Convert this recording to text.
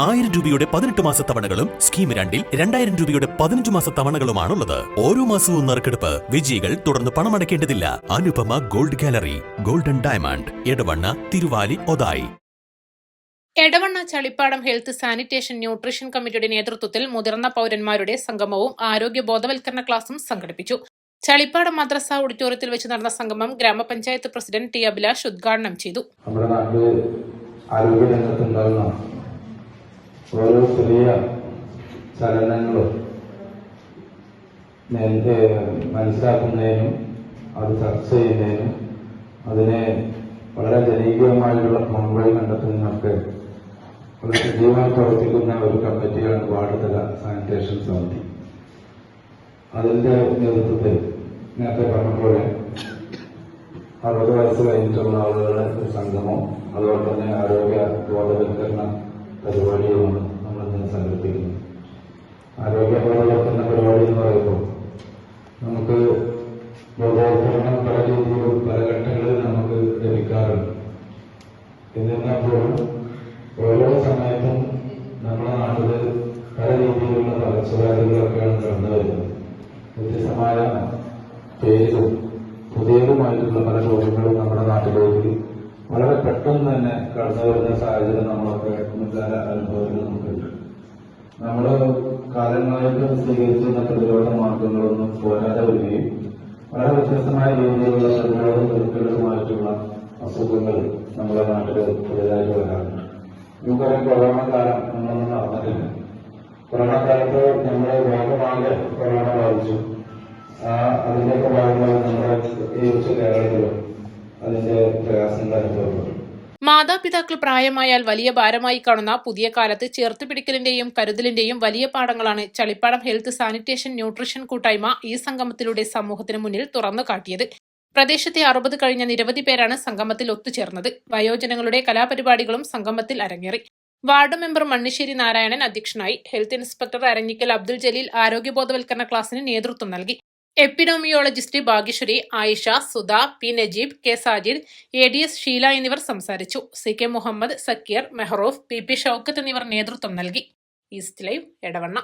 1000 രൂപയുടെ 18 മാസ തവണകളും സ്കീം 2-ൽ 2000 രൂപയുടെ 15 മാസ തവണകളുമാണുള്ളത്. ഓരോ മാസവും നറുക്കെടുപ്പ്. വിജയികൾ തുടർന്ന് പണമടയ്ക്കേണ്ടതില്ല. Anupama gold gallery, golden diamond, Edavanna, Thiruvali, Othayi. Edavanna Chalippadam health sanitation nutrition കമ്മിറ്റിയുടെ നേതൃത്വത്തിൽ മുതിർന്ന പൗരന്മാരുടെ സംഗമവും ആരോഗ്യ ബോധവൽക്കരണ ക്ലാസും സംഘടിപ്പിച്ചു. ചളിപ്പാടം മദ്രസ ഓഡിറ്റോറിയത്തിൽ വെച്ച് നടന്ന സംഗമം ഗ്രാമപഞ്ചായത്ത് പ്രസിഡന്റ് ടി അഭിലാഷ് ഉദ്ഘാടനം ചെയ്തു. നമ്മുടെ നാട്ടിൽ ആരോഗ്യരംഗത്തുണ്ടാകുന്ന ഓരോ ചെറിയ ചലനങ്ങളും മനസ്സിലാക്കുന്നതിനും അത് ചർച്ച ചെയ്യുന്നതിനും അതിനെ വളരെ ജനകീയമായിട്ടുള്ള പോംവഴി കണ്ടെത്തുന്നതിനൊക്കെ വളരെ സജീവമായി പ്രവർത്തിക്കുന്ന ഒരു കമ്മിറ്റിയാണ് വാർഡ് തല സാനിറ്റേഷൻ സമിതി. അതിന്റെ നേതൃത്വത്തിൽ നേരത്തെ പറഞ്ഞ 60 വയസ്സ് കഴിഞ്ഞിട്ടുള്ള ആളുകളുടെ ഒരു സംഗമം, അതുപോലെ തന്നെ ആരോഗ്യ ബോധവൽക്കരണ പരിപാടിയുമാണ് നമ്മളിന്ന് സംഘടിപ്പിക്കുന്നത്. ആരോഗ്യ ബോധവൽക്കരണ പരിപാടി എന്ന് പറയുമ്പോൾ നമുക്ക് ബോധവൽക്കരണം പല രീതിയിലും പല ഘട്ടങ്ങളിൽ നമുക്ക് ലഭിക്കാറുണ്ട്. എന്നിരുന്നപ്പോഴും ഓരോ സമയത്തും നമ്മുടെ നാട്ടിൽ പല രീതിയിലുള്ള പകർച്ചവ്യാധികളൊക്കെയാണ് കടന്നു വരുന്നത്. വ്യത്യസ്തമായ പേരും പുതിയതുമായിട്ടുള്ള പല രോഗങ്ങളും നമ്മുടെ നാട്ടിലേക്ക് വളരെ പെട്ടെന്ന് തന്നെ കടന്നു വരുന്ന സാഹചര്യം നമ്മളൊക്കെ മുൻകാല അനുഭവത്തിൽ നമുക്കുണ്ട്. നമ്മൾ കാലങ്ങളായിട്ട് സ്വീകരിച്ചിരുന്ന പ്രതിരോധ മാർഗങ്ങളൊന്നും പോരാതെ വരികയും വളരെ വ്യത്യസ്തമായ രീതിയിലുള്ള പ്രതിരോധ നിൽക്കലുമായിട്ടുള്ള അസുഖങ്ങൾ നമ്മുടെ നാട്ടിൽ പുതിയതായിട്ട് വരാറുണ്ട്. നമുക്കറിയാം, കൊറോണ കാലം നമ്മളൊന്നും നടന്നിട്ടില്ല. കൊറോണ കാലത്ത് നമ്മുടെ വേഗമാകെ കൊറോണ ബാധിച്ചു. അതിന്റെയൊക്കെ ഭാഗമായി നമ്മുടെ പ്രത്യേകിച്ച് കേരളത്തിലും അതിന്റെ പ്രയാസങ്ങൾ അനുഭവപ്പെട്ടു. മാതാപിതാക്കൾ പ്രായമായാൽ വലിയ ഭാരമായി കാണുന്ന പുതിയ കാലത്ത് ചേർത്തുപിടിക്കലിന്റെയും കരുതലിന്റെയും വലിയ പാഠങ്ങളാണ് ചളിപ്പാടം ഹെൽത്ത് സാനിറ്റേഷൻ ന്യൂട്രീഷൻ കൂട്ടായ്മ ഈ സംഗമത്തിലൂടെ സമൂഹത്തിന് മുന്നിൽ തുറന്നു കാട്ടിയത്. പ്രദേശത്തെ 60 കഴിഞ്ഞ നിരവധി പേരാണ് സംഗമത്തിൽ ഒത്തുചേർന്നത്. വയോജനങ്ങളുടെ കലാപരിപാടികളും സംഗമത്തിൽ അരങ്ങേറി. വാർഡ് മെമ്പർ മണ്ണിശ്ശേരി നാരായണൻ അധ്യക്ഷനായി. ഹെൽത്ത് ഇൻസ്പെക്ടർ അരഞ്ഞിക്കൽ അബ്ദുൽ ജലീൽ ആരോഗ്യ ബോധവൽക്കരണ ക്ലാസിന് നേതൃത്വം നൽകി. Epidemiologist Bhagyasree, Ayisha, Sudha, P Najeeb, K Sajid, ADS Sheela എന്നിവർ സംസാരിച്ചു. CK മുഹമ്മദ്, സക്കീർ, മെഹറൂഫ്, PP ഷൌക്കത്ത് എന്നിവർ നേതൃത്വം നൽകി. East live, Edavanna.